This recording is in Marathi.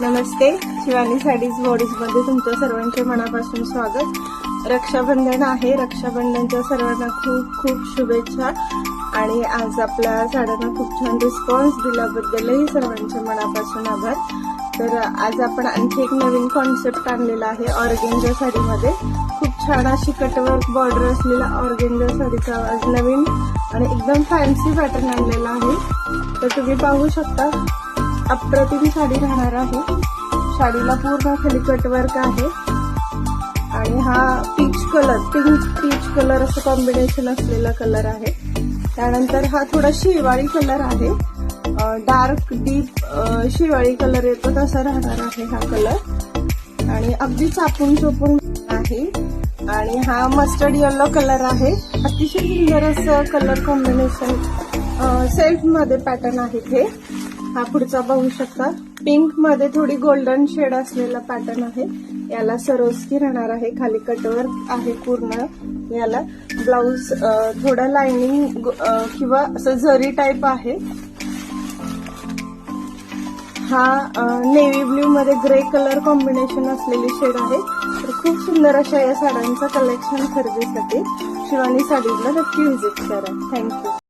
नमस्ते, शिवानी साडीज बॉडीज मध्ये तुमच्या सर्वांचे मनापासून स्वागत. रक्षाबंधन आहे. रक्षाबंधनच्या सर्वांना खूप खूप शुभेच्छा. आणि आज आपल्या साड्यांना खूप छान रिस्पॉन्स दिल्याबद्दलही सर्वांचे मनापासून आभार. तर आज आपण आणखी एक नवीन कॉन्सेप्ट आणलेला आहे ऑर्गेन्झा साडीमध्ये. खूप छान अशी कटवर्क बॉर्डर असलेला ऑर्गेन्झा साडीचा आज नवीन आणि एकदम फॅन्सी पॅटर्न आणलेला आहे. तर तुम्ही पाहू शकता, अप्रतिम साडी राहणार आहे. साडीला पूर्ण खाली कटवर्क आहे आणि हा पीच कलर असं कॉम्बिनेशन असलेला कलर आहे. त्यानंतर हा थोडा शिवाळी कलर आहे, डार्क डीप शिवाळी कलर येतो तसा राहणार आहे हा कलर. आणि अगदी चापून चोपून आहे. आणि हा मस्टर्ड येलो कलर आहे. अतिशय सुंदर असं कलर कॉम्बिनेशन सेल्फ मध्ये पॅटर्न आहे हे. हा पुढचा पाहू शकता, पिंक मध्ये थोडी गोल्डन शेड असलेला पॅटर्न आहे. याला सरोस्की राहणार आहे. खाली कटवर्क आहे पूर्ण. याला ब्लाउज थोडा लाइनिंग किंवा असं जरी टाइप आहे. हा नेव्ही ब्ल्यू मध्ये ग्रे कलर कॉम्बिनेशन असलेली शेड आहे. तर खूप सुंदर अशा या साड्यांचं कलेक्शन खरेदीसाठी शिवानी साडीजला नक्की व्हिजिट करा. थँक्यू.